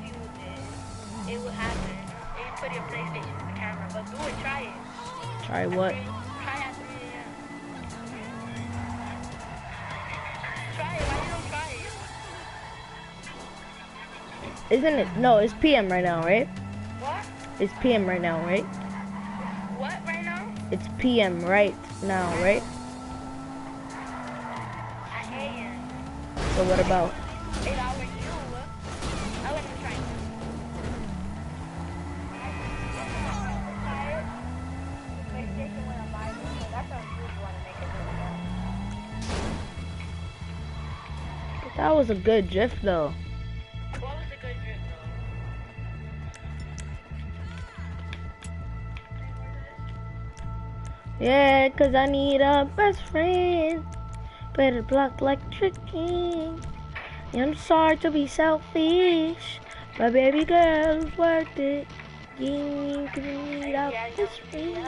if you did, it would happen. If you put your PlayStation in the camera, but do it, try it. Try what? Try at 3 a.m. Try it, why you don't try it? Isn't it? No, it's PM right now, right? What? It's PM right now, right? What right now? It's PM right now, right? At AM. So what about? 8 hours you. I wouldn't try it. PlayStation when I'm buying it, so that's how you want to make it really well. That was a good drift though. What was the good drip though? Yeah, 'cause I need a best friend. Better block like tricking. I'm sorry to be selfish, but baby girl, it's worth it. You can need a best friend.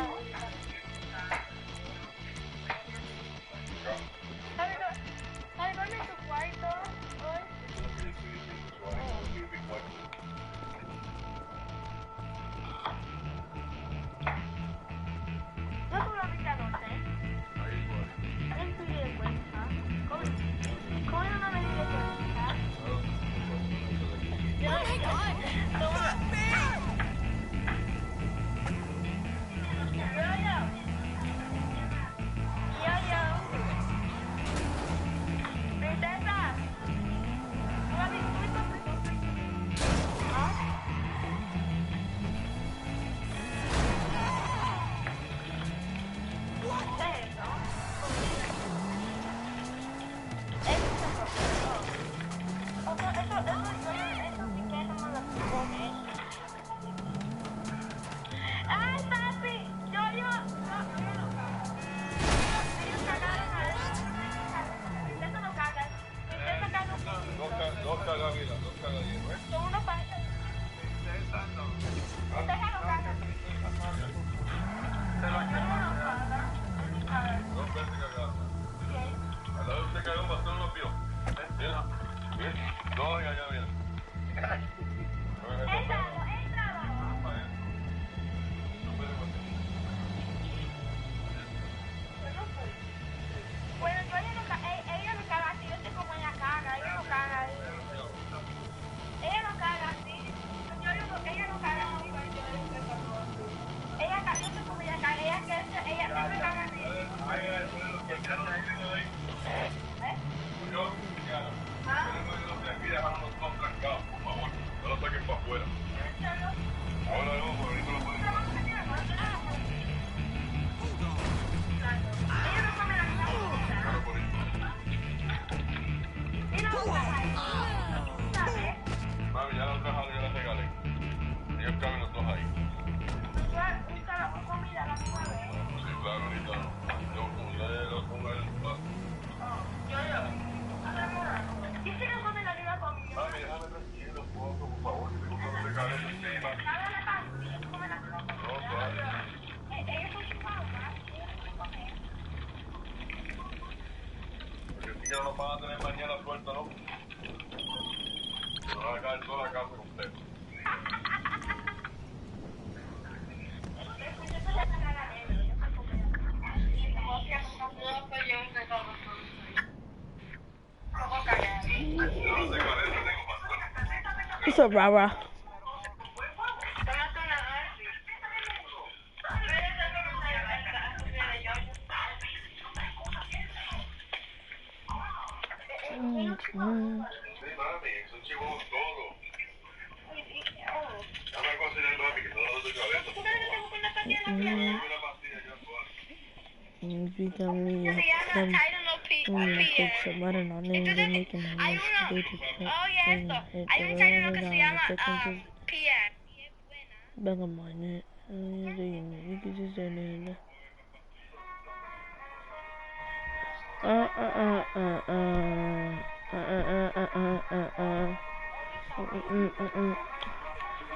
What's up, Rara?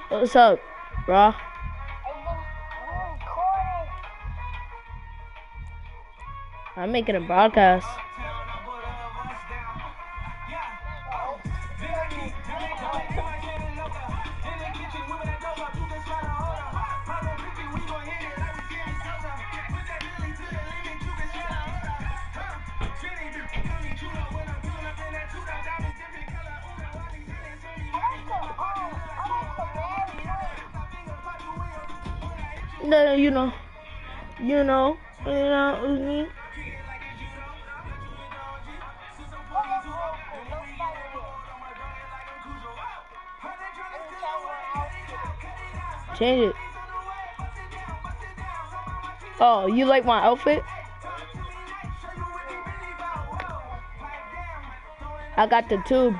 What's up, bro? I'm making a broadcast. No, you know, me. Change it. Oh, you like my outfit? I got the tube.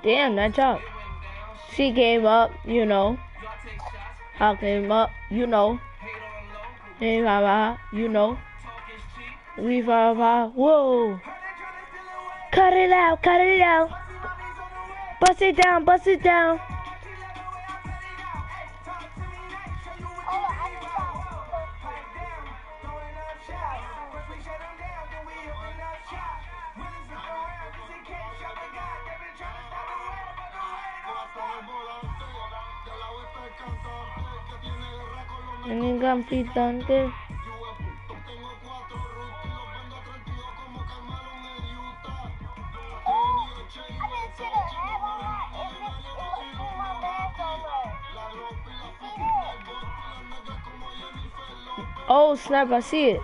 Damn, that job. She came up, you know. I came up, you know. Hey, you know. We whoa. Cut it out, cut it out. Bust it down, bust it down. Ningún pitante. Oh snap, I see it.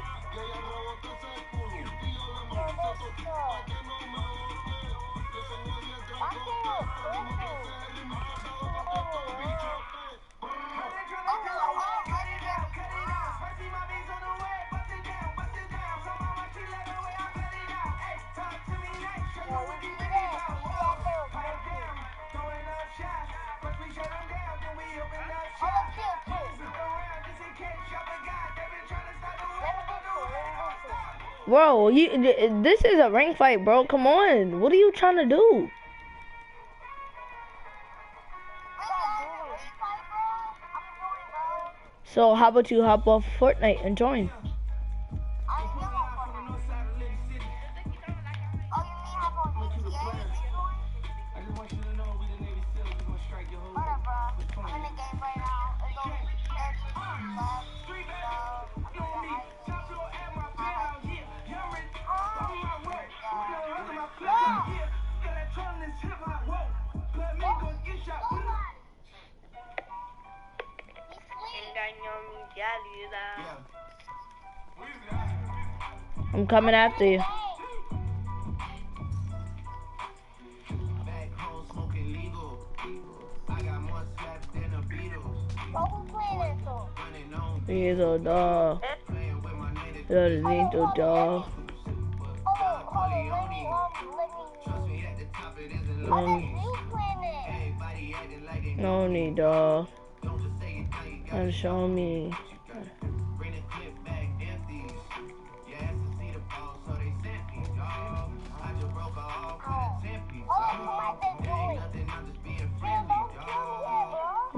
Bro, this is a ring fight, bro. Come on. What are you trying to do? So how about you hop off Fortnite and join? I'm coming after you. He's a dog. There's a dog. No need dog. And show me.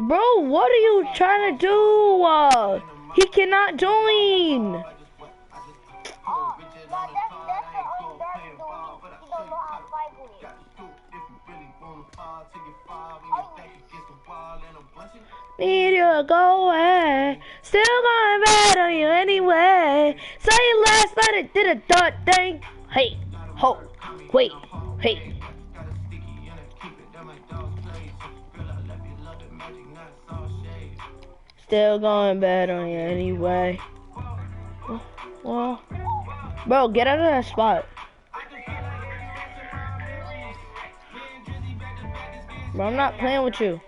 Bro, what are you trying to do? He cannot join. Need you to go away. Still going bad on you anyway. Say last night it did a dot thing. Hey, ho, wait, hey. Still going bad on you anyway. Well, bro, get out of that spot. Bro, I'm not playing with you.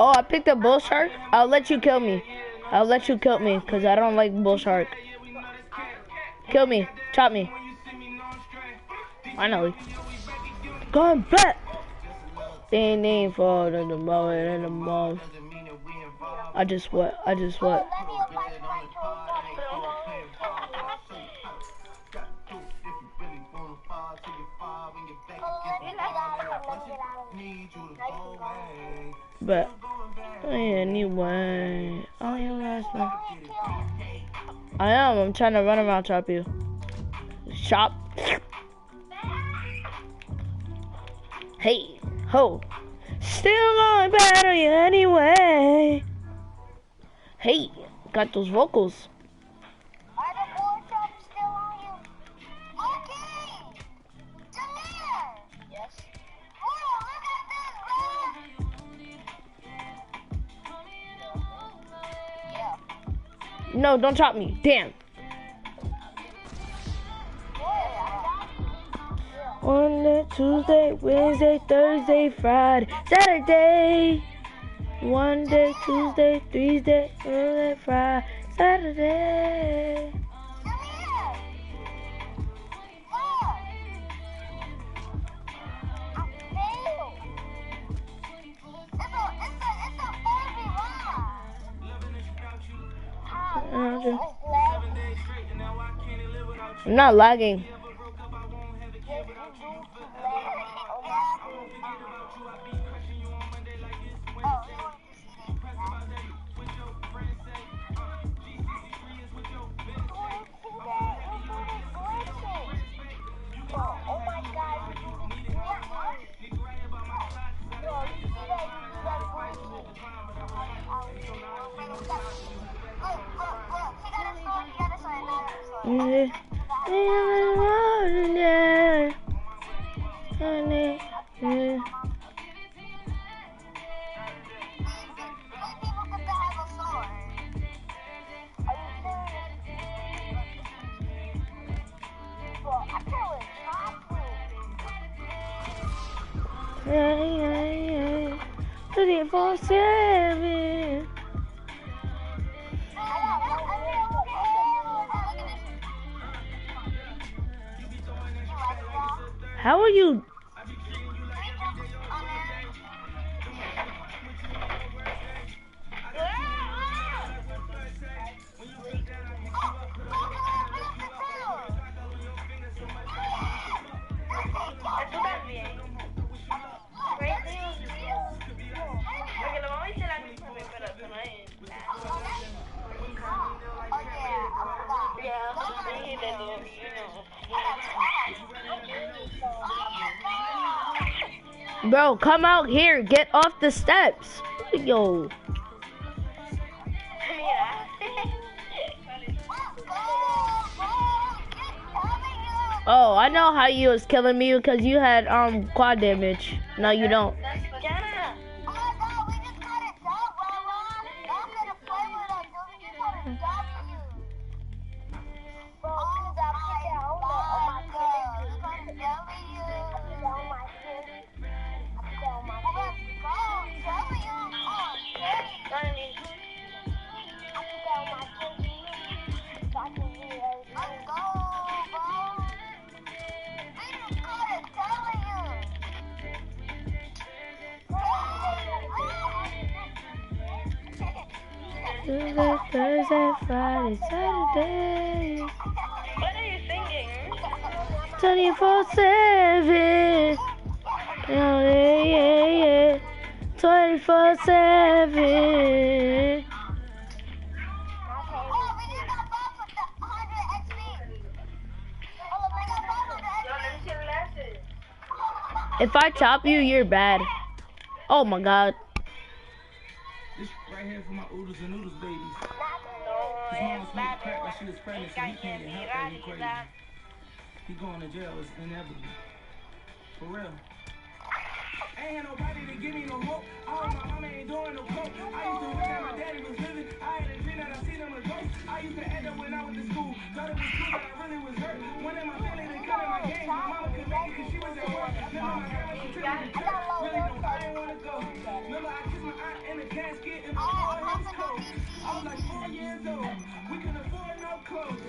Oh, I picked up bull shark. I'll let you kill me. I'll let you kill me, cause I don't like bull shark. Kill me. Chop me. Finally. Going back. They ain't for the moment in the month. I just what? But anyway, I am. I'm trying to run around chop you. Chop. Hey, ho. Still going bad on you anyway. Hey, got those vocals. Are the pork chops still on you? Okay! Jamaican! Yes? Oh, look at this, bro! Yeah. No, don't chop me. Damn. Monday, Tuesday, Wednesday, Thursday, Friday, Saturday. One day, Tuesday, Thursday, Thursday, Friday, Saturday. I'm not lagging. Yeah. 24/7. How are you? Bro, come out here. Get off the steps. Yo. Oh, I know how you was killing me because you had quad damage. No, you don't. Tuesday, Thursday, Friday, Saturday. What are you singing? 24/7. Yeah. 24/7. If I chop you, you're bad. Oh my god. This right here for my oodles and noodles babies. No, His mom smoked crack while she was pregnant, so he can't get help that he crazy. He going to jail, it's inevitable. For real. Ain't had nobody to give me no hope. Oh, my mama ain't doing no coke. I used to wish that my daddy was living. I had a dream that I seen him a ghost. I used to end up when I went to school. Thought it was cool, but I really was hurt. One of my family didn't come in my game. My mama couldn't make it because she was at work. Remember my grandma, she took me to church. Really, no, I didn't want to go. Remember I kissed my aunt in the casket and my heart was cold. I was like 4 years old. We couldn't afford no clothes.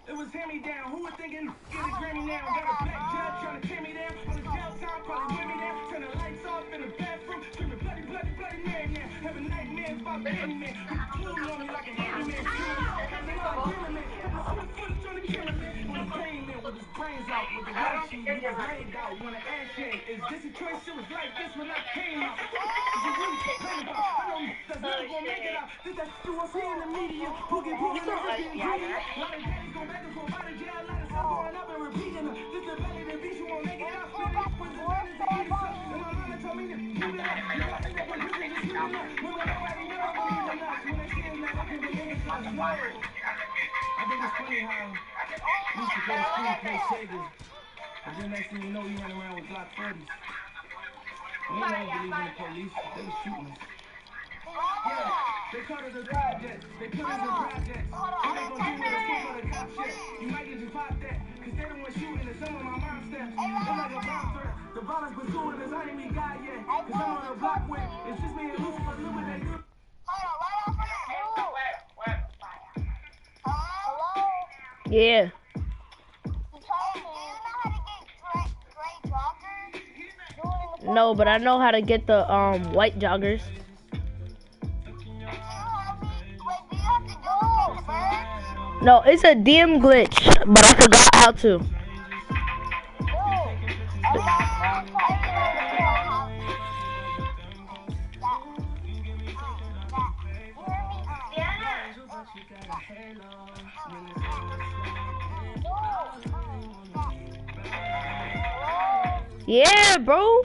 It was was hand-me-down. Who was thinking get a Grammy now? Got a black judge trying to tear me down. On the jail time, probably wear me down. Turn the lights off in the bathroom. Screaming bloody, bloody, bloody Mary now. Having nightmares about the enemy. Cool on me like a handyman. Having all the man. Having footage on the camera, man. When he came in with his brains out, with the white sheet, he was laid out. When the ass shake, is this a choice? It was like this when I came out. You really complain about? I know that's never gonna make it out. This that you will see in the media. Boogie, boogie, everything, boogie. A lot of daddies go back and forth out of jail. A lot of stuff going up and repeating them. This the belly, the beast, you won't make it out. Spit it, put the line is the eating stuff. And my mama told me to keep it up. You got to get one, you can just keep it up. When nobody never believe in us. When they see it now, I can believe it. I think it's funny how we used to go to school and play Sega. And then next thing you know, you run around with Glock 40s. We never believed in the police. They was shooting us. Yeah, they call it the projects. They put us in projects. What they gonna do with us for the cop shit? You might get you popped that. Cause they the one shooting at some of my mom's steps. It's like a bomb threat. The violence pursuing us. I ain't me God yet. Cause I'm on the block with. It's just me and Lucifer living that good. Yeah. No, but I know how to get the white joggers. No, it's a DM glitch, but I forgot how to. Yeah, bro.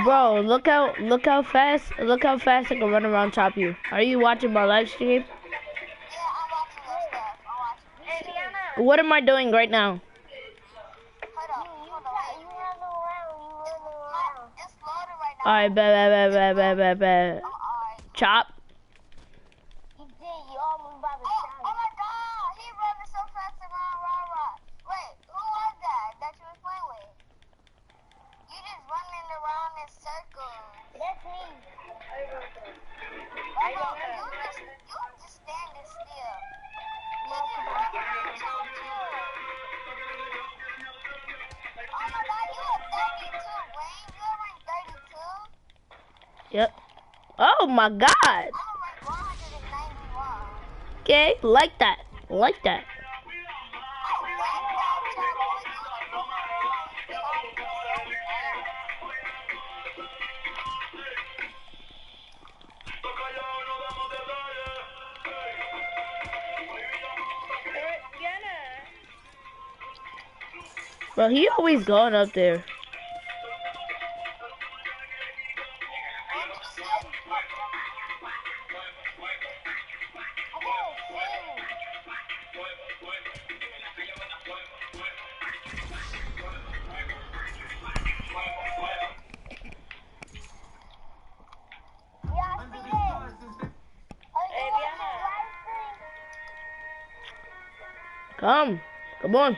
Bro, look how fast I can run around top you. Are you watching my live stream? What am I doing right now? Alright, bet. Chop. Yep. Oh my God. Okay, like that. Bro, he always going up there. Come on.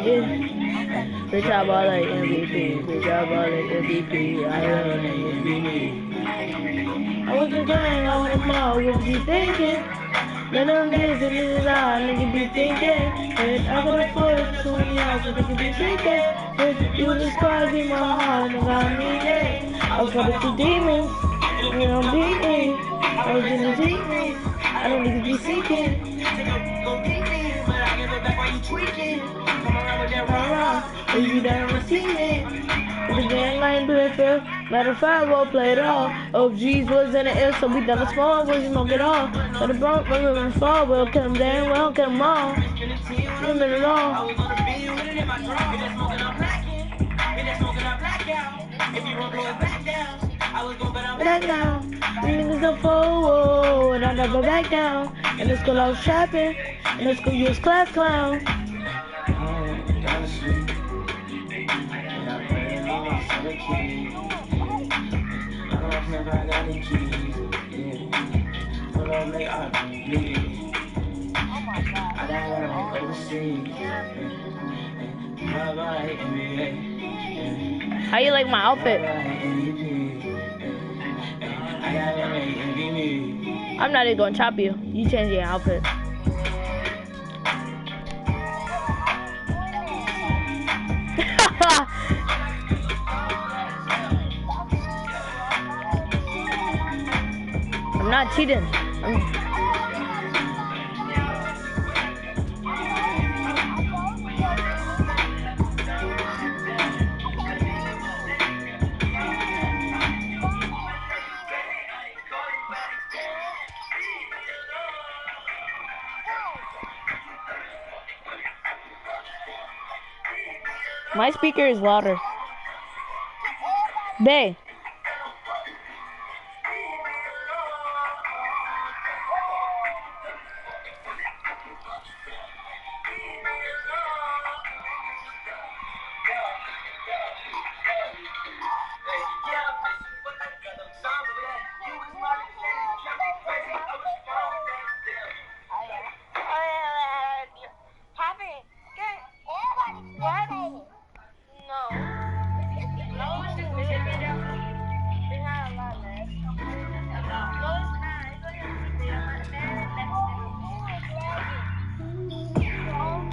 Yeah. Bitch, I ball like MVP. Bitch, I ball like MVP. I love niggas be me. I wasn't crying, I want them all. What you thinking? None of them niggas in this eye, nigga be thinking. Bitch, I could afford 20 hours, so nigga be thinking. Bitch, you the squad, be my heart, nigga, I need it. I was fighting two demons, you don't beat me. I was in the demons, I don't niggas be seeking. Go beat me, but I give it back while you tweaking. Come around with that rah-rah, If you down receiving. But the game line do it feel. Matter of fact, we'll play it all. OGs was in the air, so we done a small, we smoke it all. But the bronc, we're moving fall, we'll kill them damn, we don't kill them all. Give it at all. I was on the beat with it in my draw. Been that smoking, I'm blacking. Been that smoking, I'm blackout. If you run, blow it back down. I was going, but I'm Back down. The niggas up forward, and I never back down. And the school I was trapping, and the school you was class clown. Down the street. And I pray the Lord for the keys. I don't remember I got the keys. Yeah. Pull up like I need it. I don't want to overseas. Bye-bye, NBA. How you like my outfit? I'm not even gonna chop you. You change your outfit. I'm not cheating. My speaker is louder. Bae.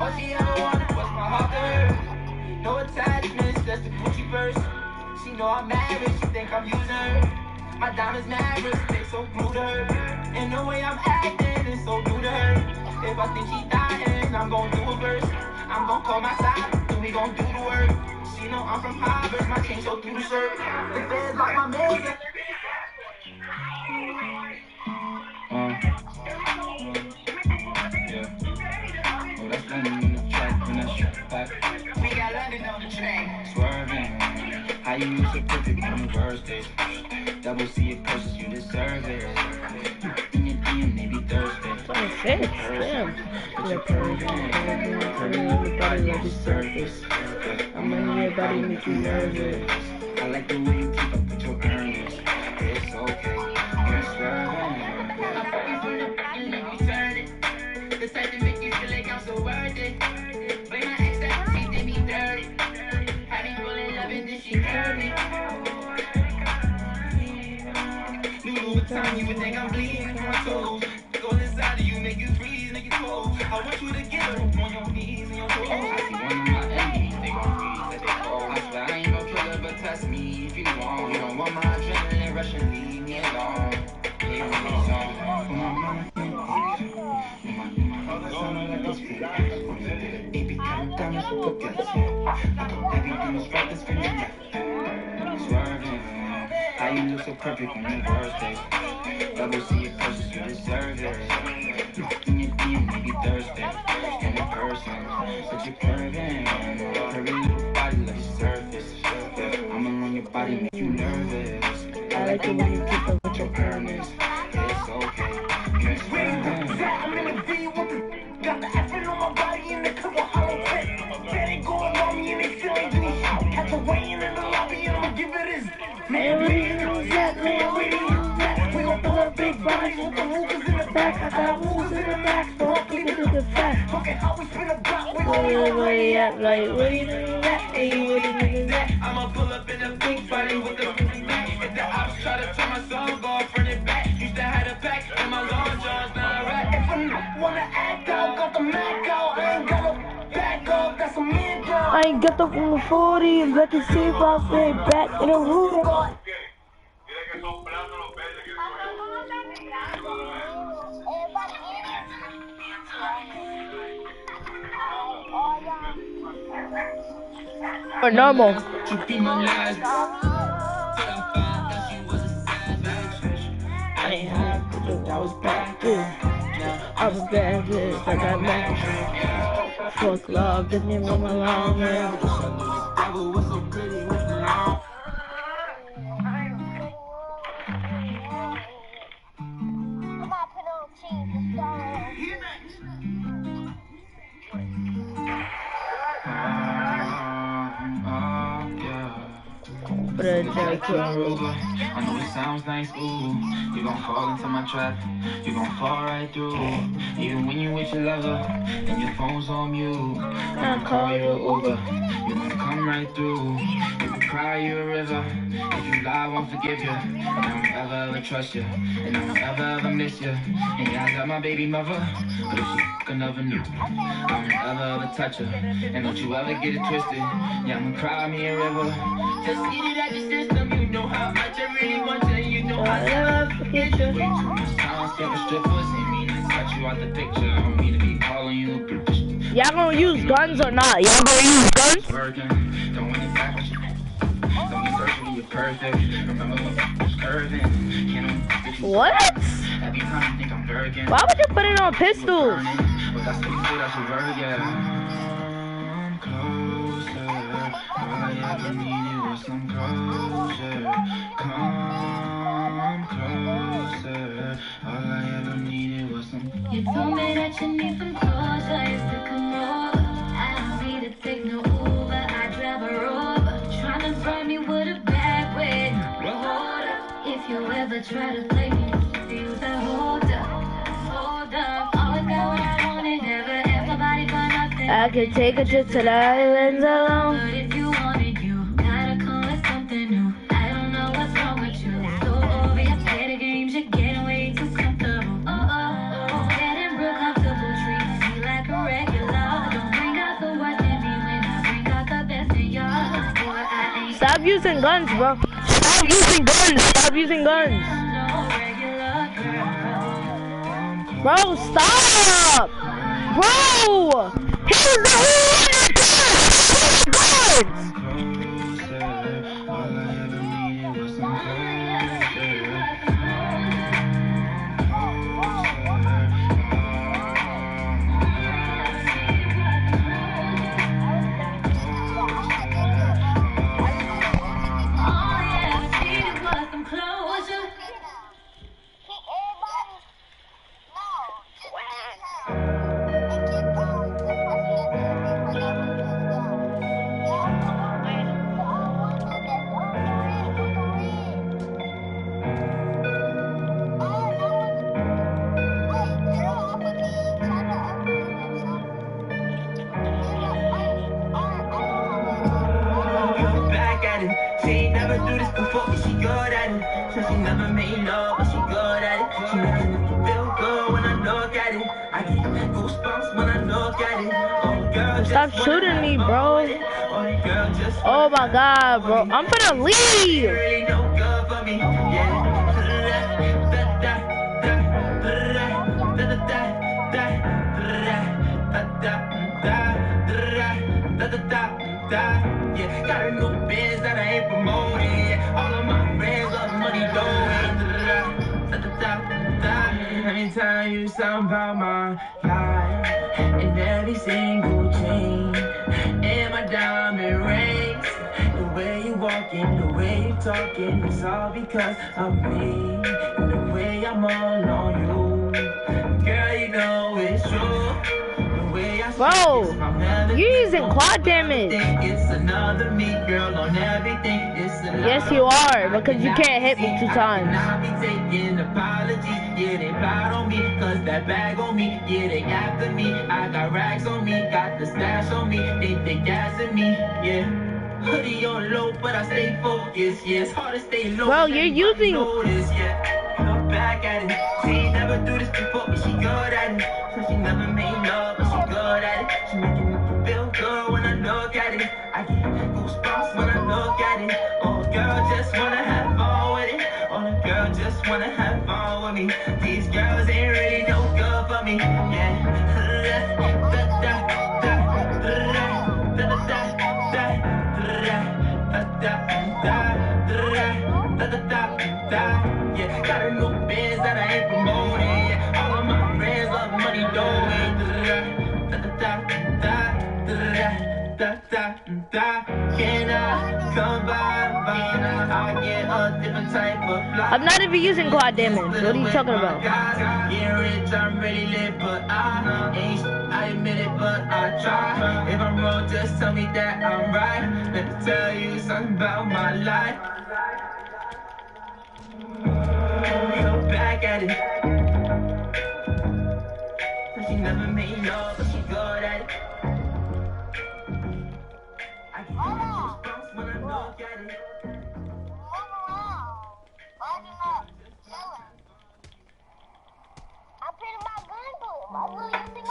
All she ever wanted was my heart. No attachments, just a Gucci purse. She know I'm married, she think I'm using her. My diamonds mavericks, they so blue to her. And the way I'm acting is so new to her. If I think she dying, I'm gon' do a verse. I'm gon' call my side, then we gon' do the work. She know I'm from Harvard, my chain so through the shirt. The feds like my man. We got London on the train. Swerving. How you use a perfect on the worst days. Double C it purchase, you deserve it. In your DM, they be thirsty. 26, damn. Everybody like the surface. I'm on your body, make you nervous. I like the way you keep up with your earnings. It's okay. You're swerving. The type to make you feel like I'm so worth it. Blame my ex that she did me dirty. Had me falling in love and then she hurt me. New time, you would think I'm bleeding from my toes. Go inside of you, make you freeze, make you cold. I want you to get up on your knees and your toes. I see one of my enemies, they gon' freeze, let they go. I swear I ain't no killer, but test me if you want. You don't want my adrenaline rushing, leave me alone. Leave me alone. Baby, come down and forget it. Everything is right, this feeling. Swerving. How you look so perfect on your worst days. Double C it purchase, you deserve it. In your DM, maybe Thursday. In a person, but you're curving. Curving your body like a surface. I'ma on your body, make you nervous. I like the way you keep up with your earnings. It's okay. You're swerving. I'm in the V with the got the effort on my body in the cover hollow pit. They going on me and they feel like me. Catch a way in the lobby and I'ma give it his. Man, we use that, man, we use that. We gon' throw a big body with the hookers in the back. I got hookers in the back, so I'll keep it to the fact. Look at how we spin a block. Everybody act like, what you doing that? I'ma pull up in a big body with the back. If the ops try to turn my song off, run it back. Used to have a pack and my long johns, not a rat. If I wanna act out, got the Mac out. I ain't got no back up, got some men down. I ain't got the 40, let me see if I stay back in the room. Or normal. I was back there. I was back there. I got mad. Fuck love, didn't even know my long man. I know it sounds nice, ooh. You gon' fall into my trap. You gon' fall right through. Even when you with your lover and your phone's on mute, I'll call you an Uber. You gon' come right through. If you cry, you a river. If you lie, I won't forgive you. And I won't ever trust you. And I won't ever miss you. And yeah, I got my baby mother, but if she never knew, I won't ever touch her. And don't you ever get it twisted. Yeah, I'ma cry me a river. Just eat it out your system. You know how much I really want you. You know how I love forget you. Way too much time spent with strippers. Ain't mean to cut you out the picture. I don't mean to be calling you. Y'all gonna use guns or not? Y'all gonna use guns? Working. Don't want it back with you. Don't be searching when you're perfect. Remember when I was curving. What? Every time you think I'm working. Why would you put it on pistols? But that's what you say, that's your word, yeah. Come closer. All I ever needed was some closure. Come closer. All I ever needed was some. You told me that you need some closure. I used to come over. I don't need to take no Uber. I drive a Rover. Trying to burn me with a bag with no holder. If you ever try to play me, use that holder. Hold up. Always got what I wanted. Never everybody for nothing. I could take a trip to the islands alone. But if you wanted, you gotta come with something new. I don't know what's wrong with you. So over your play the games, you're getting way too comfortable. Getting real comfortable, treat me like a regular. Don't bring out the worst in me when I bring out the best in y'all. Boy, I ain't Stop using guns, bro. Stop using guns. Stop using guns. no regular girl. Bro, stop. Bro, he's the one that guns. Closer. All I ever needed was some Stop shooting me, bro. Oh my god, bro. I'm gonna leave. Yeah, got a new biz that I ain't promoting. All of my friends love money going. Let me tell you something about my life. And every single chain and my diamond rings. The way you walking, the way you talking, it's all because of me. The way I'm all on you, girl, you know it's true. The way I Bro, You're using quad damage. It's another me, girl, on everything. It's another Yes, you are, because you can't hit me 2 times. I'll be taking apologies. Yeah, they proud on me, cause that bag on me. Yeah, they after me. I got rags on me, got the stash on me. They gassing me, yeah. Hoodie on low, but I stay focused. Yeah, it's hard to stay low. Bro, you're using. Notice, yeah. Look back at it. She ain't never do this before, but she good at it. So she never made love, but she good at it. She making me feel good when I look at it. I get goosebumps when I look at it. Oh, girl, just wanna have fun with it. Oh, the girl just wanna have fun with me. These girls ain't really no good for me. Yeah. Yeah, got a new biz that I ain't promoting. Yeah, all of my friends love money, Can I come by? I get a different type of fly. I'm not even using quad damage. What are you talking about? Get rich, I'm really lit, but I admit it, but I try. If I'm wrong, just tell me that I'm right. Let me tell you something about my life. Look back at it. She never made love, but she good at it. I get goosebumps when I look at it.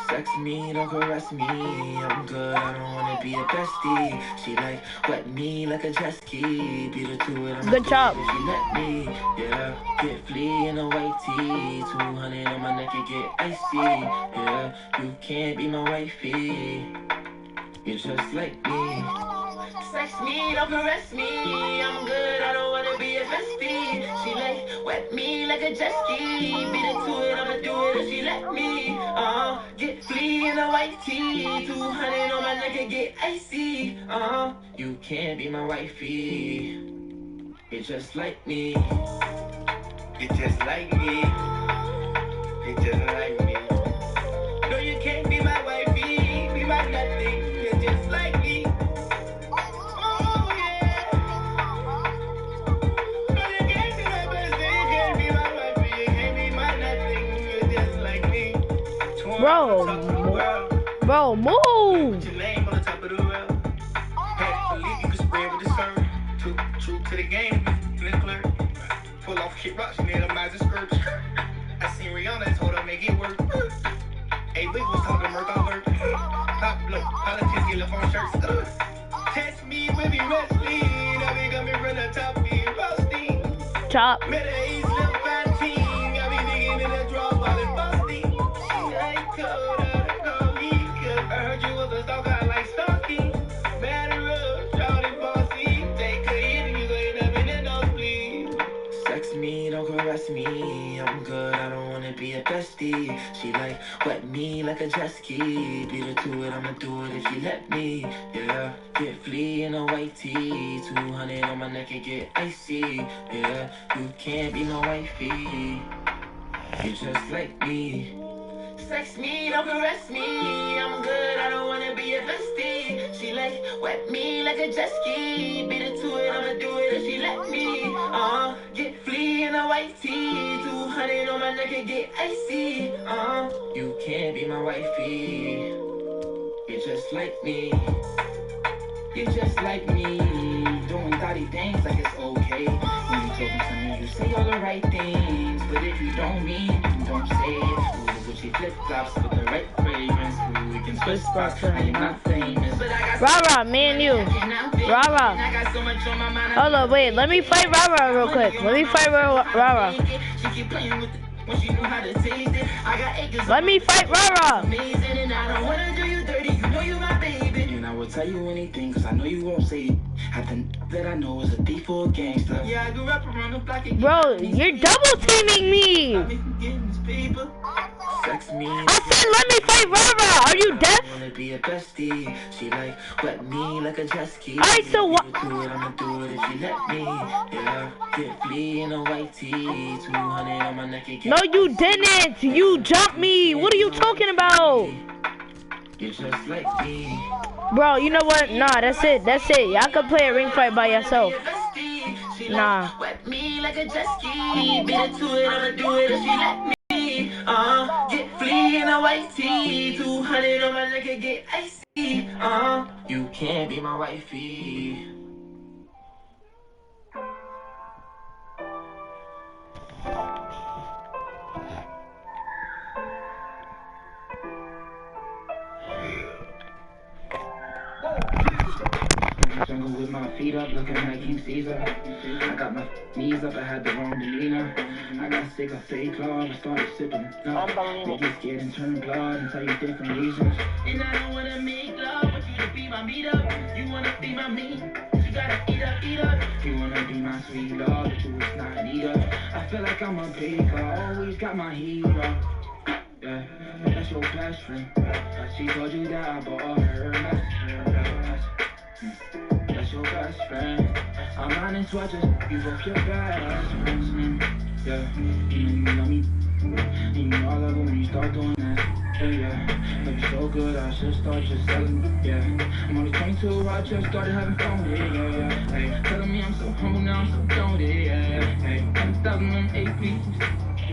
Sex me, don't caress me, I'm good, I don't wanna be a bestie. She like wet me like a jet ski, beat her to it, I'm Good job. if she let me, yeah. Get flea in a white tee, 200 on my neck, it get icy, yeah. You can't be my wifey, you're just like me. Sex me, don't caress me, I'm good, I don't wanna be a bestie. She like wet me like a jet ski, beat it to it, I'ma do it if she let me. Get flea in a white tee, 200 on my neck, it get icy. You can't be my wifey, you're just like me. You're just like me. You're just like me. No, you can't be my wifey, be my nothing. You're just like me. Oh yeah. No, you can't be my bestie, you can't be my wifey, you can't be my nothing. You're just like me. Bro, move. Put your name on the top of the world. Had to leave, you can spread with the serve. True to the game, clear. Pull off shit rocks, she need a magic skirt. I seen Rihanna, told her make it work. Hey, we was talking murk on work. Pop blow, politics get left on shirts. Test me with me wrestling. I be coming from the top, be roasting. Chop. Met a East Lip 15. I be digging in the draw while it's busting. I told her to call me, 'cause I heard you was a stalker, I like stalking. Matter of, shawty bossy. Take a hit, you ain't up in the nosebleed. Sex me, don't caress me, I'm good, I don't wanna be a bestie. She like wet me like a jet ski, beat her to it, I'ma do it if she let me, yeah. Get flea in a white tee, 200 on my neck, it get icy, yeah. You can't be my wifey, you're just like me. Sex me, don't caress me, I'm good, I don't wanna be a bestie. She like wet me like a jet ski, beat it to it, I'ma do it if she let me. Get flea in a white tee, 200 on my neck, it get icy. You can't be my wifey, you're just like me. You're just like me, doing naughty things like it's okay. When you talking to me, you say all the right things, but if you don't mean it, you don't say it. Ooh, Gucci flip-flops with the right fragrance. Ooh, we can switch spots, I am not famous, but I got Rara, me and you. Rara. Hold on, wait. Let me fight Rara real quick. Let me fight Rara. Let me fight Rara. And I will tell you anything, cause I know you won't say it. Have the that I know is a thief or a gangster. Yeah, I grew up around the block. Bro, you're double teaming me. Sex me. I said let me fight Rara. Are you deaf? Wanna be a bestie. She like wet me like a jet ski. Alright, so what? I'ma do it if she let me. Yeah, get flea in a white tee, 200 on my neck. No, you didn't. You jumped me. What are you talking about? You're just like me. Bro, you know what? Nah, that's it. That's it. Y'all can play a ring fight by yourself. Nah. Wet me like a jet ski. Bit into it, I'ma do it if she let me. Get flea in a white tee. 200 on my neck and get icy. You can't be my wifey. Jungle with my feet up, looking like King Caesar. I got my knees up, I had the wrong demeanor. I got sick of fake love, I started sipping. They get scared and turn blood and tell you different reasons. And I don't wanna make love, but you to be my meetup. You wanna be my meat, you gotta eat up, eat up. You wanna be my sweet love, but you was not either. I feel like I'm a baker, always got my hero. Yeah, that's your best friend. She told you that I bought her that's your best friend. I'm honest, what just you both your best friends. Yeah, you know me. And you know I love it when you start doing that. Yeah, love you so good, I should start just selling. Yeah, I'm only 22, I just started having fun with it. Yeah, hey, telling me I'm so humble now, I'm so done with it. Yeah, hey, 10,008 people.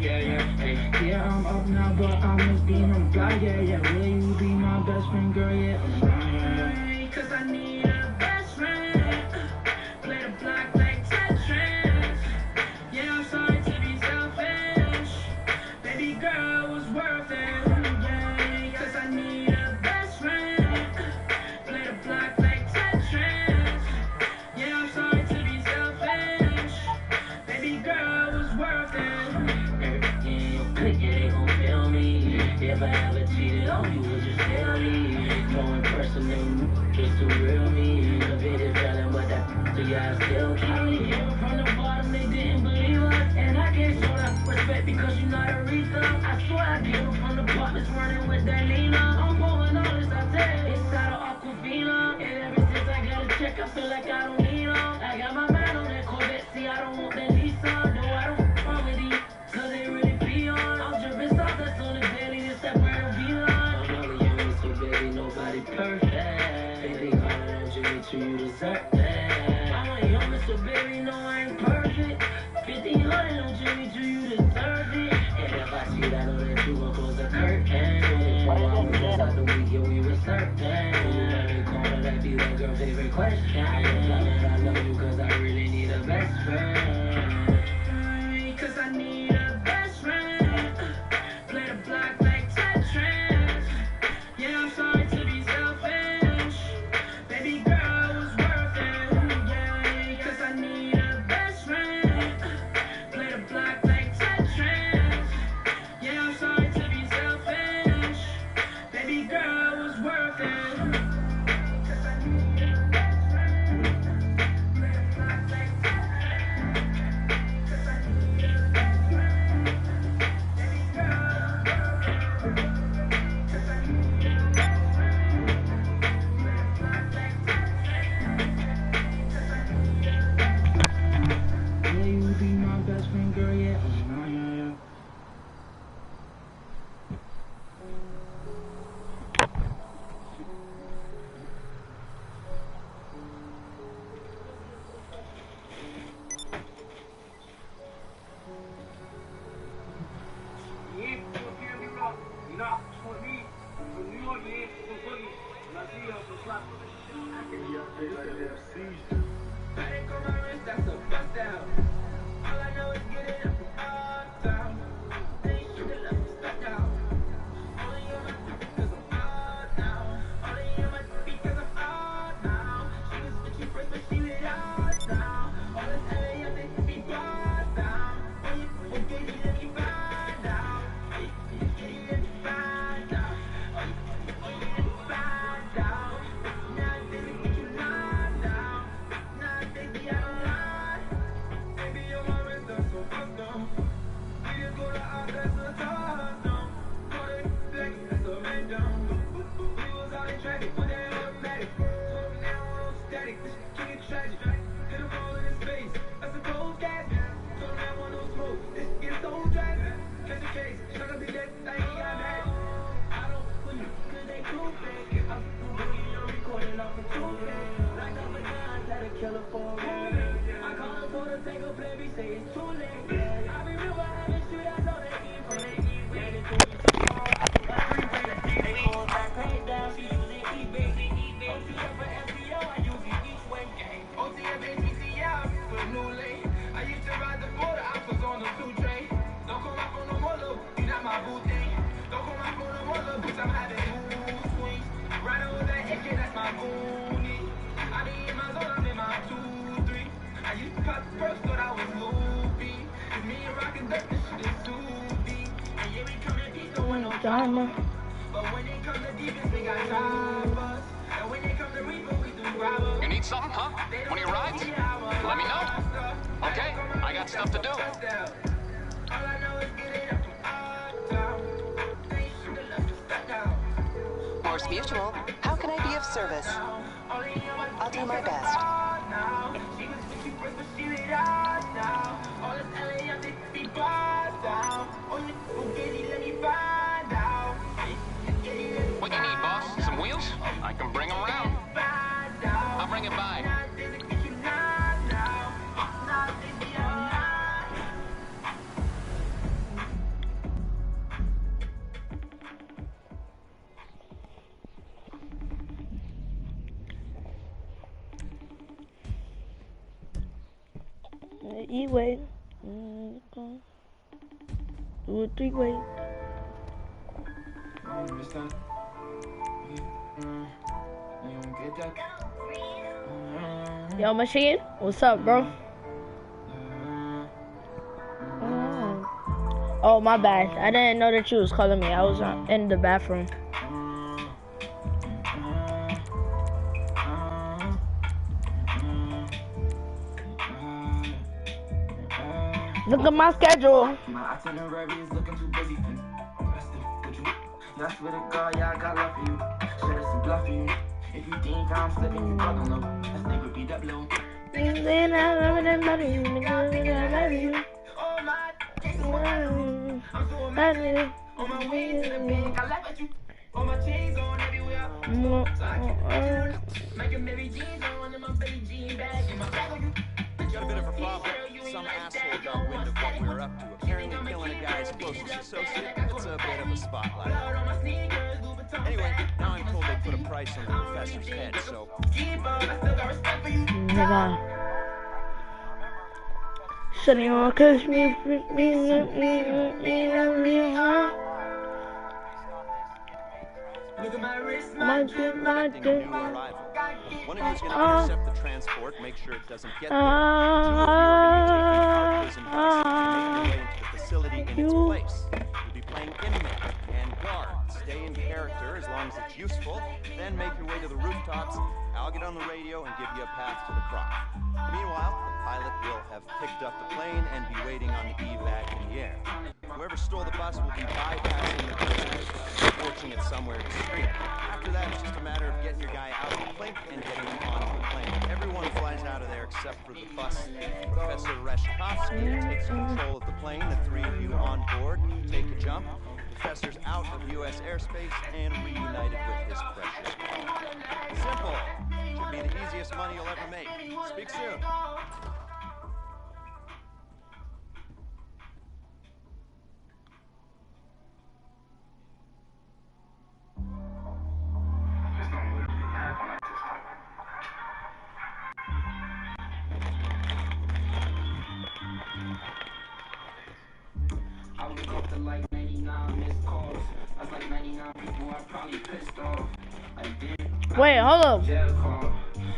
Yeah, hey, yeah, I'm up now, but I miss being on the block. Yeah, will you be my best friend, girl? Yeah, yeah. Cause I need a best friend. Play the block like Tetris. Yeah, I'm sorry to be selfish. Baby girl was worth it. Yeah, cause I need a best friend. Play the block like Tetris. Yeah, I'm sorry to be selfish. Baby girl was worth it. They gon' feel me. If I ever cheated on you, would you tell me? Knowing personally, just too real me. The video feeling what that, so yeah, I still keep. I really came from the bottom, they didn't believe us. And I can't show that respect because you're not Aretha. I swear I came from the bottom, running with that Lena. I'm pulling all this, I tell you, it's out of Aquafina. And ever since I got a check, I feel like I don't need her. I got my mind on that Corvette, see, I don't want that Lisa. No, I don't fuck with these, cause they really be on. I'm dripping sauce that's on the daily, this that brand of Vila. I'm only human, so baby, nobody perfect. Baby, calling on Jimmy, to you deserve that. I'm only human, so baby, no, I ain't perfect. 1,500 on Jimmy, do you deserve it? And if I see that, I know that you gon' close the curtain. What is it? Out the weekend, we were certain. Every corner, that be that girl favorite question. I love you cause I really need a best friend. Cause I need a best friend. Play the block like Tetris. Yeah, I'm sorry to be selfish. Baby girl was worth it. Yeah, cause I need a best friend. Play the block like Tetris. Yeah, I'm sorry to be selfish. Baby girl was worth it. Cause I need a best friend. Play the block like Tetris. Cause I need a best friend. Baby girl was worth it. Cause I need a best friend. Play the block like Tetris. Cause I need a best friend. Yeah, you would be my best friend, girl, yeah. Yeah. Killer for a real. I call her for the take a play, we say it's too late. I remember having shit I know they eat when they eat when they do it too long. They call back paid down, she using eBay. OTF for FBO, I use it each way. OTF and TCL for new lane. I used to ride the border, I was on the 2 train. Don't call my phone no more, look, you not my boo thing. Don't call my phone no more, look, bitch, I'm having mood swings. Right over that AK, that's my boonie. I be in my zone, I'm in my 2-3. I used to pop first, thought I was loopy. Cause me and rockin' dirt, this shit is soupy. And yeah, we come in peace, don't want no drama. But when it comes to defense, we got choppers. And when it comes to reaper, we do robbers. You need something, huh? One of your rides? Let me know. Okay, I got stuff to do. All I know is get it up from uptown. They should've left us stuck down. Morse Mutual, how can I be of service? I'll do my best. She was with you first, but she lit us now. All this LA, I'm 50 bars down. Oh, you spaghetti, let me find out. What you need, boss? Some wheels? I can bring them around. I'll bring it by. E-way. Do a 3-way. Yo, Machine, what's up, bro? Oh, my bad. I didn't know that you was calling me. I was in the bathroom. Look at my schedule. My itinerary is looking too busy for you. I swear to God, yeah, I got love for you. Share some bluff for you. If you think I'm slipping, you probably know. That nigga would be that blue. Then I love it and love you. I love you. Oh my, I'm so imaginative. On my way to the bank, I laugh at you. All my chains on everywhere. So I can make baby jeans on in my baby jean bag. In my bag on you. Got a bit of a problem. Some asshole got wind of what we were up to. Apparently killing a guy's closest associate. It's a bit of a spotlight. Anyway, now I'm told they put a price on the professor's head, so... Never. Sitting on cause me, Look at my wrist, my Expecting a new arrival. One of you's going to intercept the transport, make sure it doesn't get there. Two of you are going to be taking prison buses and make your way into the facility in its place. You'll be playing inmate and guard. Stay in character as long as it's useful, then make your way to the rooftops. I'll get on the radio and give you a path to the prop. Meanwhile, the pilot will have picked up the plane and be waiting on the evac in the air. Whoever stole the bus will be bypassing the prisoners and forcing it somewhere discreet. After that, it's just a matter of getting your guy out of the plane and getting him onto the plane. Everyone flies out of there except for the bus. Professor Reshkovsky takes control of the plane. The three of you on board take a jump. Professor's out of U.S. airspace and reunited with his precious ball. Simple. Should be the easiest money you'll ever make. Speak soon. I was up to like 99 missed calls. That's like 99 people I probably pissed off. I did. Wait, hold up. Jail call.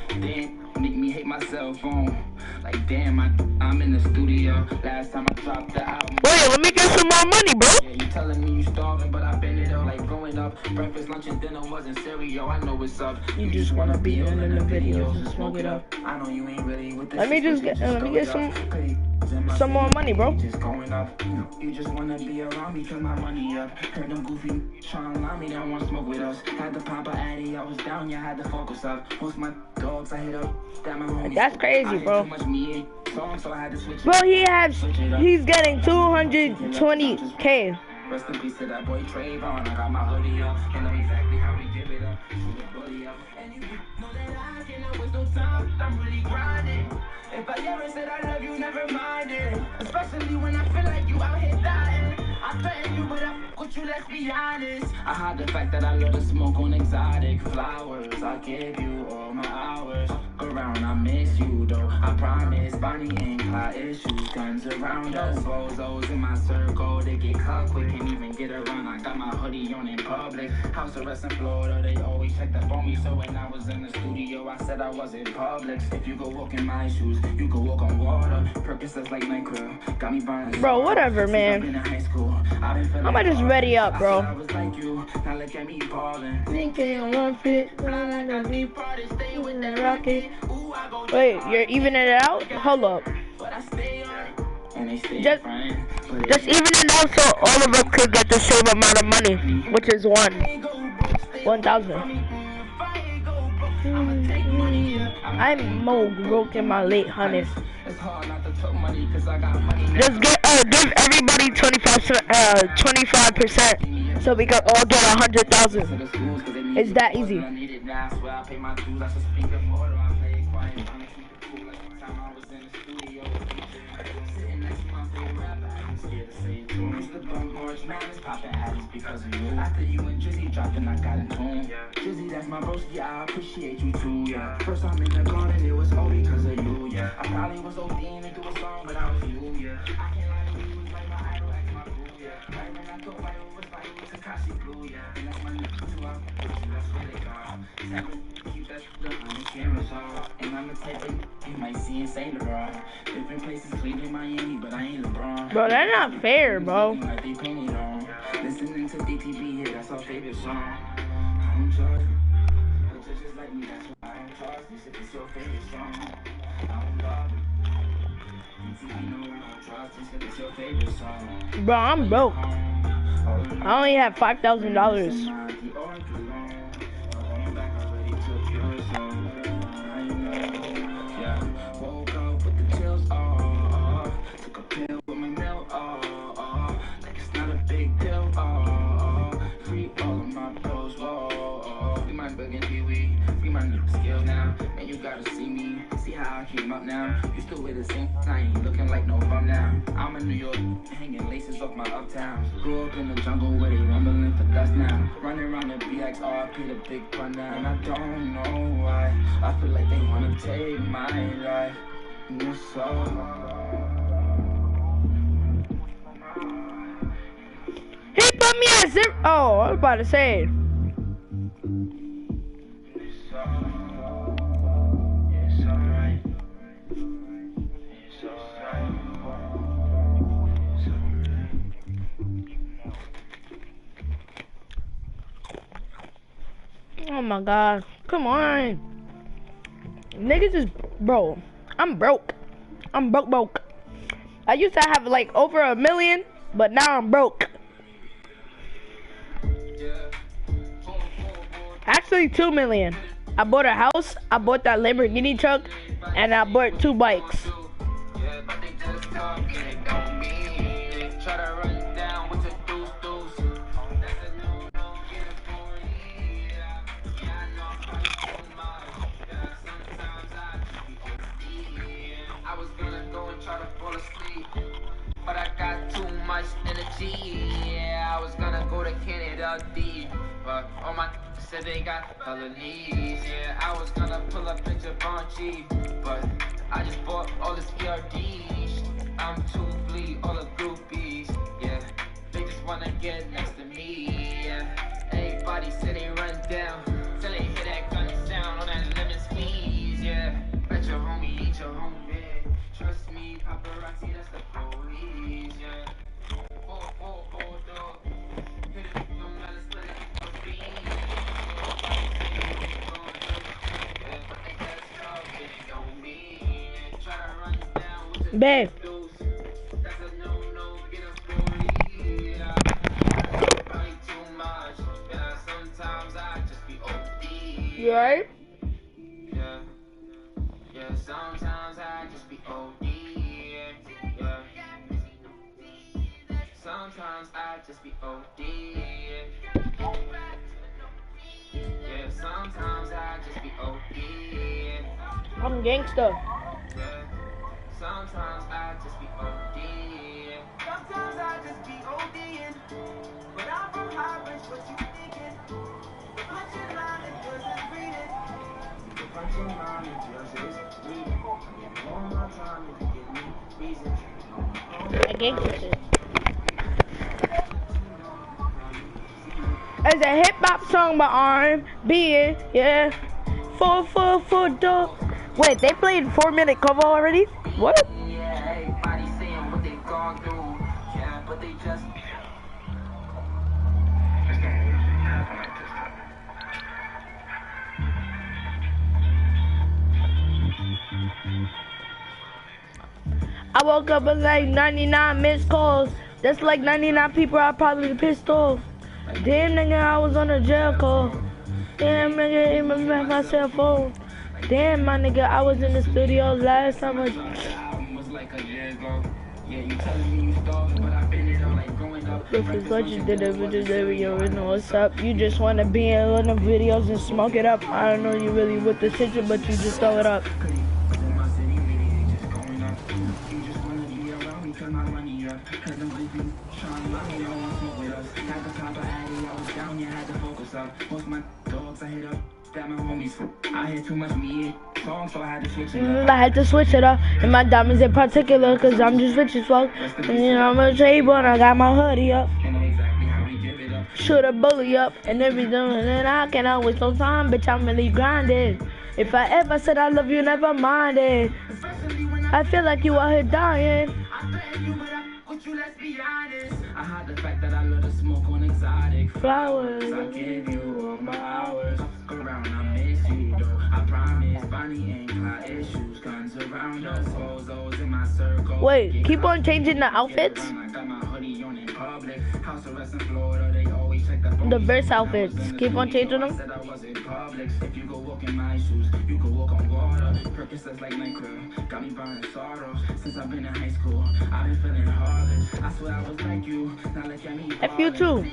Then make me hate my cell phone. Like damn, I'm in the studio. Last time I dropped the album. Wait, let me get some more money, bro. Yeah, you telling me you starving, but I've been it up. Like growing up, breakfast, lunch, and dinner wasn't cereal. I know what's up. You just wanna be on the videos and smoke it up. I know you ain't really with this. Let me get some more money, bro. Just going up. You just wanna be around me, cause my money up. Heard them goofy tryna lie me, they don't wanna smoke with us. Had to pop a addy, I was down, yeah, had to focus up. Most my dogs I hit up. That's crazy, bro. So I had to switch. Bro, he's getting 220K. Rest in peace to that boy Trayvon. I got my hoodie up, and know exactly how we give it up. And you know that I cannot waste no time. I'm really grinding. If I ever said I love you, never mind it. Especially when I feel like you out here dying. I threaten you, but I fuck with you, let's be honest. I hide the fact that I love to smoke on exotic flowers. I give you all my hours. Around, I miss you though. I promise, Bonnie ain't got issues. Guns around us, bozos in my circle. They get caught quick, can't even get around. I got my hoodie on in public. House arrest in Florida, they always checked up on me. So when I was in the studio, I said I was in public. If you go walk in my shoes, you can walk on water. Percocets like NyQuil, got me buying. Bro, whatever, man. I might just ready up, bro. I was like you, now look at me ballin'. Thinking on one fit, wait, you're evening it out? Hold up. Just even it out so all of us could get the same amount of money, which is 1,000. I'm more broke in my late hundreds. Just give everybody 25%, so we can all get 100,000. It's that easy. Because of you. After you and Drizzy dropped and I got in tune. Drizzy, that's my broski, yeah, I appreciate you too, yeah. First time in the garden, it was all because of you, yeah. I probably was ODing into a song without you, yeah. I can't lie to you, was like my idol, like my boo, yeah. Right when I go viral, was viral, Takashi Blue, yeah. And that's my nigga too, that's where they got. Keep that on the cameras off. And I'm the type that you might see in St. Laurent. Different places, Cleveland, Miami, but I ain't LeBron. Bro, that's not fair, bro. Like they painted on. Listening to DTV, yeah, that's our favorite song. I don't charge you, but you're just like me, that's why I don't charge you. If it's your favorite song, I don't love you. DTV, no, I don't trust you. If it's your favorite song. Bro, I'm broke. I only have $5,000. Woke up with the chills, took a pill with my milk, like it's not a big deal, free all of my pills, be my bugging Bwoy, be my new skill now, man, you gotta see me, see how I came up now, used to wear the same thing, looking like no bum now, I'm in New York, hanging laces off my uptown, grew up in the jungle where they rumbling for dust now, running around the BX, RP the big pun now, and I don't know why, I feel like they wanna take my life, and it's so He put me at 0. Oh, I was about to say. Oh my god. Come on. Niggas is bro. I'm broke. I'm broke. I used to have like over 1 million, but now I'm broke. Actually 2 million. I bought a house, I bought that Lamborghini truck, and I bought 2 bikes. But I got too much energy, yeah, I was gonna go to Canada deep, but all my said they got felonies, yeah, I was gonna pull up in Givenchy, but I just bought all this ERDs, I'm too bleed, all the groupies, yeah, they just wanna get next to me, yeah, everybody said they run down, till they hear that gun sound, on that lemon squeeze, yeah, bet your homie eat your homie. Trust me, paparazzi, that's the police, yeah. Dog. Hit it, don't let us let it be. But they just talk, it on me. Try to run down with the Babe. That's a no, get a story, yeah. Probably too much, yeah. Sometimes I just be OD. You alright? Yeah, sometimes I just be OD, yeah. Sometimes I just be OD, yeah. Sometimes I just be OD, yeah. I'm gangster. Sometimes I just be ODing. Sometimes I just be ODing. But I'm from high range, what you thinking? The punching line and yours is reading. The punching line and yours is reading. All my time if you give me reasons. I gangster shit. It's a hip hop song by R&B, yeah. 4 dope. Wait, they played 4-minute cover already? What? Yeah, everybody saying what they gone through. Yeah, but they just. I woke up with like 99 missed calls. That's like 99 people I probably pissed off. Damn nigga, I was on a jail call. Damn nigga, even met my cell phone. Damn my nigga, I was in the studio last summer. Yeah, you telling me you starving, but I've been it all like growing up. If it's what you did with this video, you know what's up. You just wanna be in one of the videos and smoke it up. I don't know you really with the attention, but you just throw it up. I had too much meat song, so I had to switch it I had to switch it up, and my diamonds in particular, cause I'm just rich as fuck. And you know, I'm a table and I got my hoodie up. Shoot a bully up, and everything, and I can always no time, bitch, I'm really grinding. If I ever said I love you, never mind it. I feel like you out here dying. I hide the fact that I love to smoke on exotic Flowers. I give you all my hours. Go around, I miss you though. I promise, Bonnie ain't got issues. Guns around us, bozos in my circle. Wait, keep on changing the outfits? I got my hoodie on in public. House arrest in Florida, they always check The verse outfits. Keep on changing them? Said I was in public. If you go walk in my shoes, you go walk on water. Percocets like NyQuil, got me buying sorrow. Since I've been in high school, I've been feeling heartless. I swear I was like you, not like me. F you too.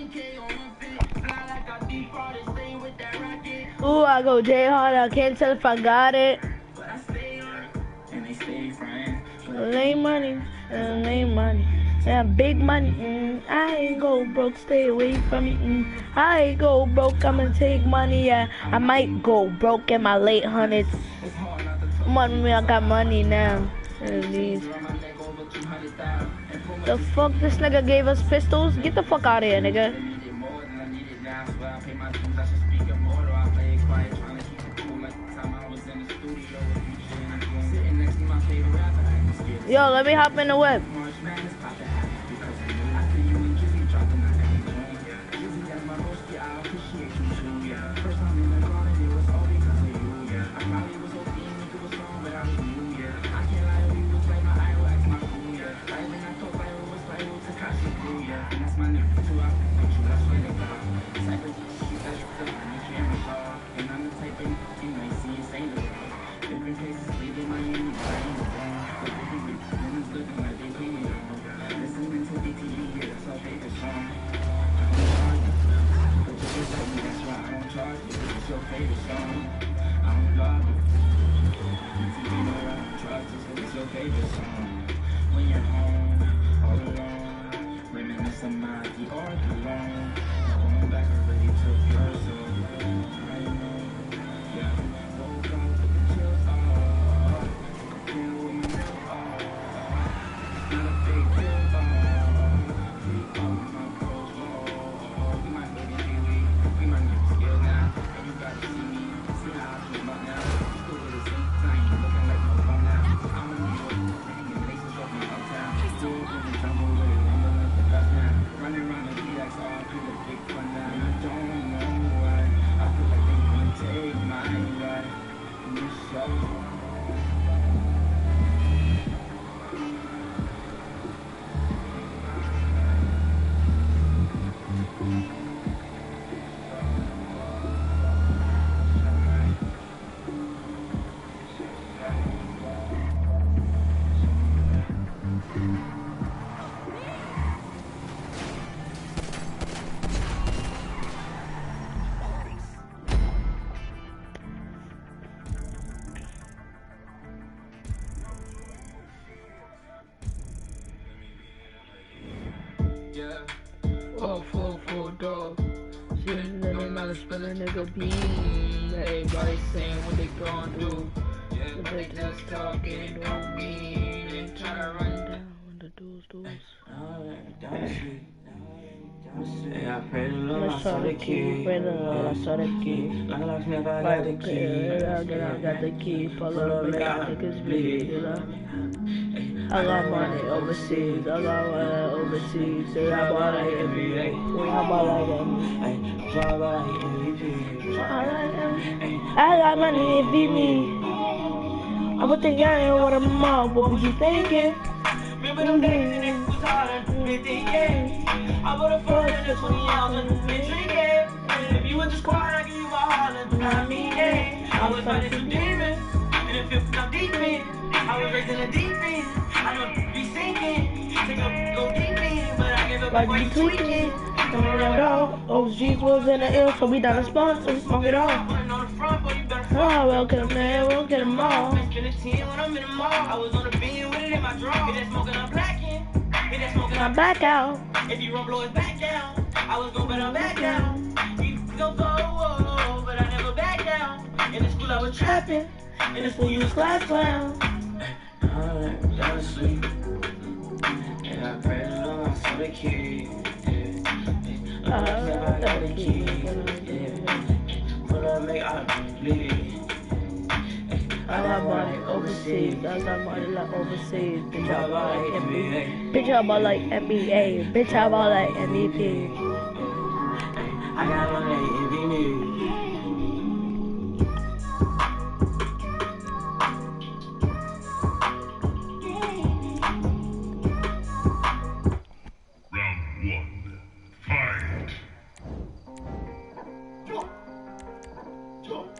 Ooh, I go J hard, I can't tell if I got it. And they stay friends. Lame money, lame money. Yeah, big money, I ain't go broke, stay away from me. I ain't go broke, I'ma take money, yeah. I might go broke in my late hundreds. Money, I got money now. The fuck, this nigga gave us pistols? Get the fuck out of here, nigga. Yo, let me hop in the whip. Oh, full dog. Sitting in the mouth, spilling nigga bean. Everybody saying what they gon' do. The bitches talking, don't mean. They try to run down the doors. Yeah, I pray the Lord, I saw the key. Pray the Lord, I saw the key. Like a locksmith, I got the key. I got the key. Pull up, make our niggas bleed. I got money overseas. I got money overseas. Say I bought like NBA. I bought like MVP. I got money if you need. I put the gun in with a mom. What was you thinking? Remember them days and it was hard and 50 years. I put a phone in the 20 hours and been drinking. If you was just quiet, I'd give you my heart and not me, yeah. I was fighting some demons, and it feels I'm deep in. I was raised in the deep end. I know be sinking, take a go deep in, but I give up like you tweaking. Don't know OGs was in the ill, so we down the spot, so we smoke it all. Oh, we'll get them there, we'll get them all. Spend a 10 when I'm in the mall. I was on the beam with it in my draw. Hit that smoking, I'm blacking. Hit that smoking, I'm back out. If you run, blow it back down. I was going, but I'm back down. You go, but I never back down. In the school, I was trapping. In the school, you was class clown. I'm down to sleep. And I pray the Lord, I saw the key. I got the key. Pull up, make I bleed. I got money overseas. I got money like overseas. Bitch, I bought like NBA. Bitch, I bought like NBA. Bitch, I bought like MVP. I got money MVP.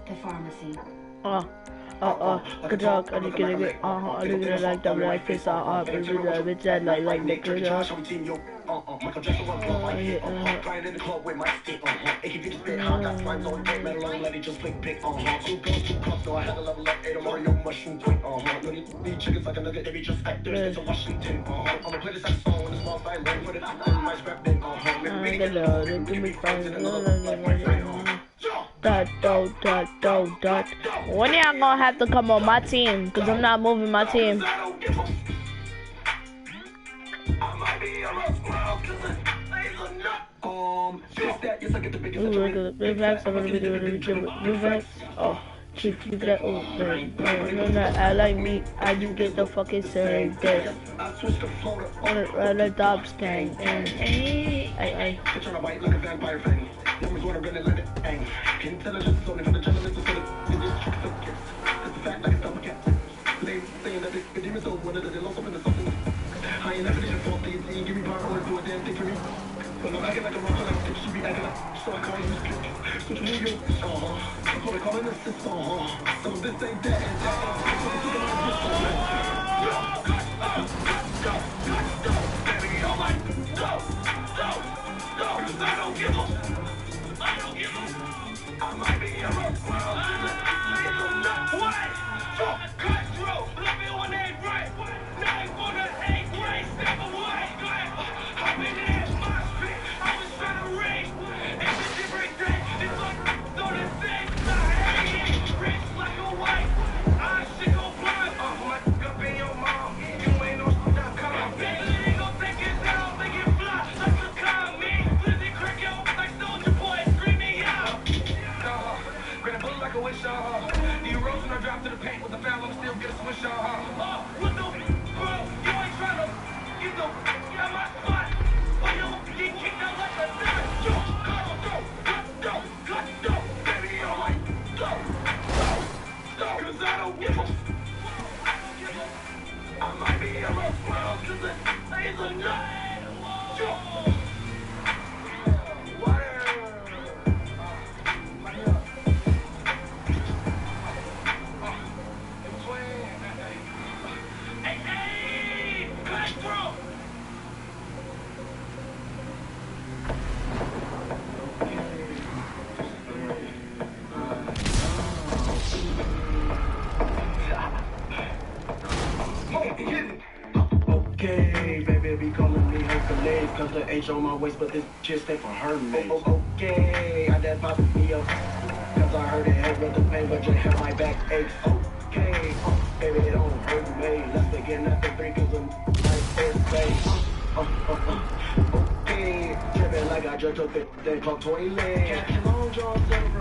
The pharmacy. Good talk, I didn't get it, I didn't get it like that, like this, bitch, that like nigga, Crying in the club with my stick, It can just spit, I got slimes on deck, metal on, let it just flick big, 2 girls, 2 cups, so I had to level up, 8 Mario mushroom quick, these chickens like a nugget, they be just actors, it's a Washington, I'ma play this song with a small side, put it out, my scrap bin, When y'all gonna have to come on my team? Cause I'm not moving my team. Oh, chief, you get I like me. I just get the fucking same day. On the top gang. I. Intelligence is only for the journalists, it's a fact like a stomach cat. They saying that the demons are one of the lost up in the something. I ain't never just fault, they ain't give me power or do a damn thing for me. But I'm acting like a rock, like they should be acting like, so I call this bitch. Switch me, I'm calling this this song, some of this ain't that and that. Baby, oh my, no, cause I don't give up. I might be a rough world. What? Cut through. Let me on that right. Now they wanna hate. Grade step away. I've been in my street. I was trying to raise. It's a different day. It's like on the same side. Rich like a white. I shit go blind. My up in your mom. You ain't no stuff.com. They gon' take it down. Make it fly. Like a commie. Lizzie crack yo. Like Soldier Boy. Screaming out. Grab a bullet like a wish, The erosion I drop to the paint with the foul, I'm still get a swish, What the, bro? You ain't trying to get the, get my spot. Or you get kicked out like a seven. Go, baby, all right, go, cause I don't give a, I might be a rough world, cause it's a night, Okay, baby, be calling me Hercules. Cause the H on my waist, but this shit stay for her, man. Okay, I that pop me up. Cause I heard it help with the pain, but just have my back aches. Okay, baby, it don't hurt me. Let's begin at the 3 cause I'm my first base. Okay, tripping like I just took it, then called toilet. Catching long jaw, silver,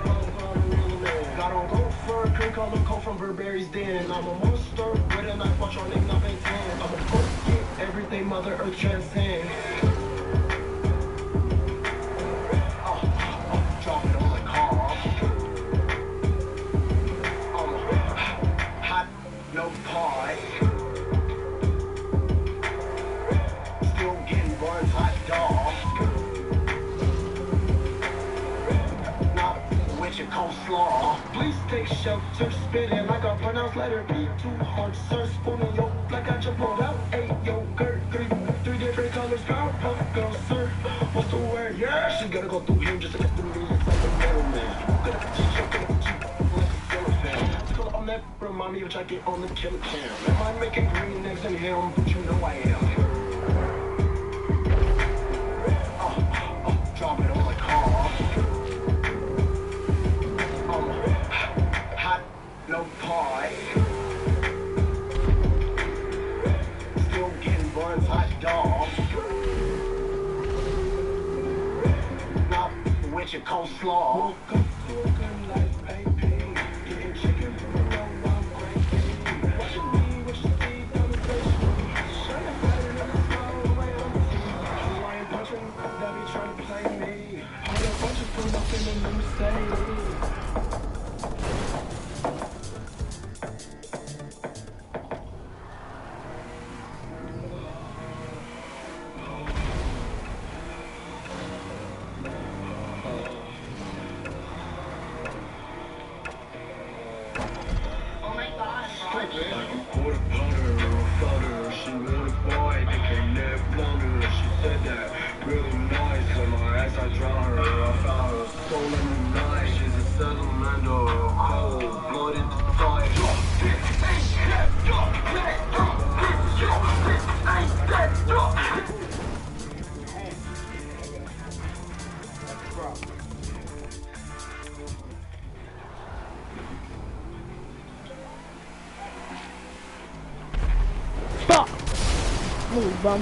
got on gold fur, cream color coat from Burberry's den. I'm a monster with a knife, watch on name, nothing 10. I'm a go-get, everything Mother Earth transcends. Drop it on the car. I'm a hot, no pie. Still getting buns, hot dog. Not with your coleslaw. Please take shelter, spitting like a pronounced letter B. Too hard, sir, spooning yo like I just pulled out 8 yogurt. Three different colors, Powerpuff Girls, sir. What's the word? Yeah, she gotta go through him just to get through me. It's like a middleman. Gonna teach you, gonna keep like a cellophane. Tickle on that, remind me of I get on the killer cam. Am I making green eggs in him? But you know I am. Drop it on the car. Hot, no pie. Still getting buns, hot dog. Not with your coleslaw. Woke up to a good life, baby. Getting chicken from the road, I'm crazy. Watching me with your teeth on the face. Shining brighter than the smile away on the teeth. Hawaiian punching, that be trying to play me. All the bunches pull up in the new Mercedes. Stop! Move, bum.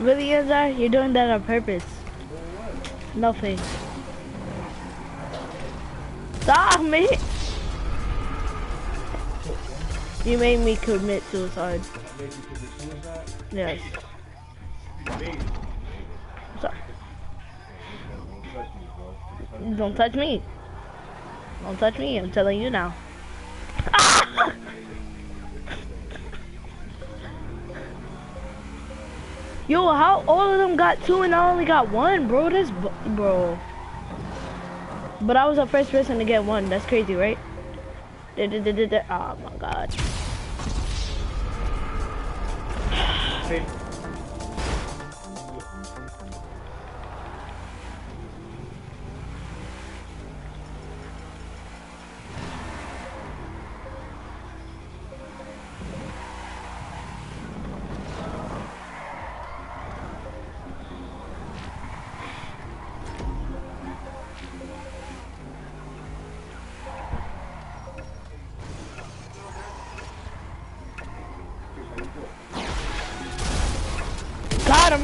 Really, Azar? You're doing that on purpose. Nothing. Stop me! You made me commit suicide. Yes. Sorry. Don't touch me. Don't touch me, I'm telling you now. Ah! Yo, how all of them got 2 and I only got 1, bro? This, bro. But I was the first person to get 1. That's crazy, right? Oh my god. Got him.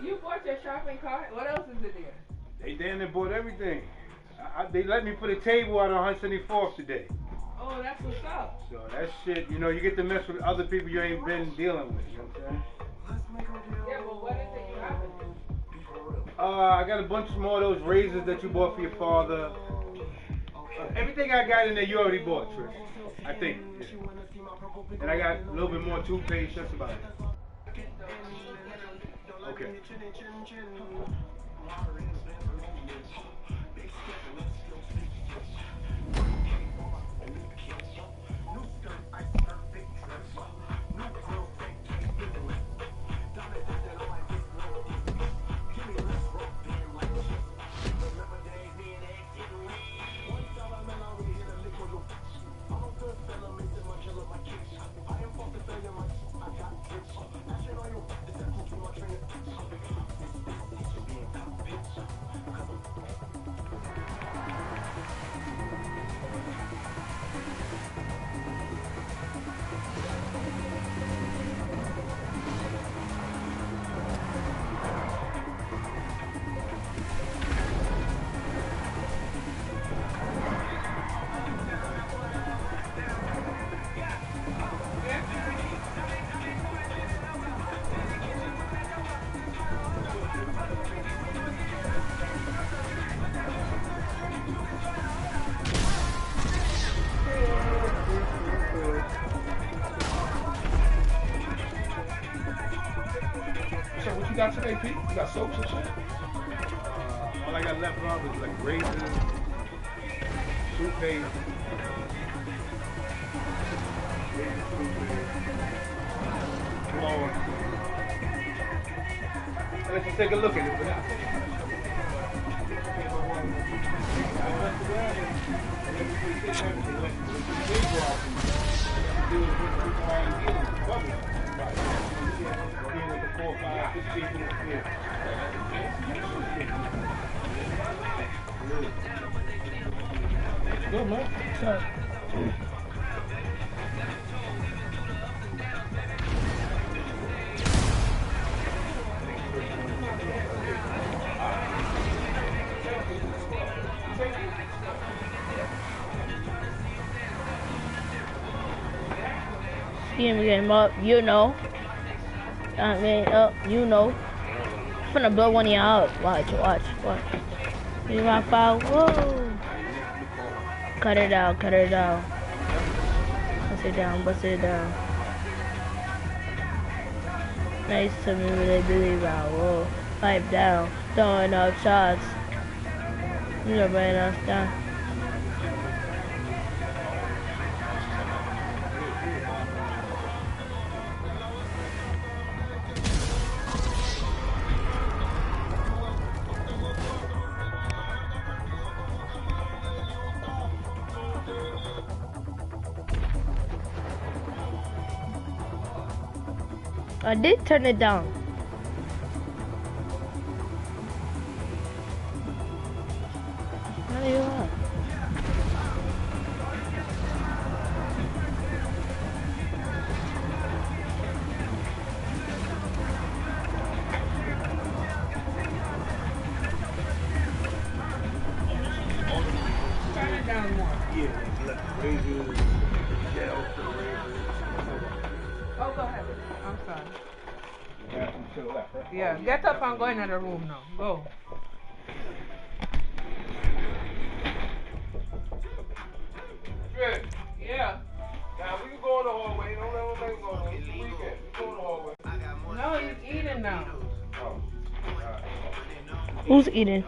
You bought your shopping cart? What else is in there? They damn near bought everything. They let me put a table out on 174th today. Oh, that's what's up. So that shit, you know, you get to mess with other people you ain't been dealing with, you know what I'm saying? Yeah, but what is it you have? I got a bunch more of those razors that you bought for your father. Everything I got in there you already bought, Trish. I think. Yeah. And I got a little bit more toothpaste, that's about it. Okay. you got today, Pete? You got soaps and shit? All I got left off is like razors, toothpaste. Let's just take a look at it for now. Good, man. Sorry. Get him up, you know. I mean, up, you know. I'm finna blow one of y'all up. Watch. See my foul. Whoa. Cut it out. Bust it down. Nice to me, really believe I will. Pipe down, throwing up shots. You know, bring us down. I did turn it down. How do you want? Turn it down more. Yeah, razors, shells, Oh, go ahead. I'm sorry. Yeah, get up and go in the room now. Go. Good. Yeah. Now we can go in the hallway. Don't let them go on. It's the weekend. We go in the hallway. No, he's eating now. Oh. Who's eating?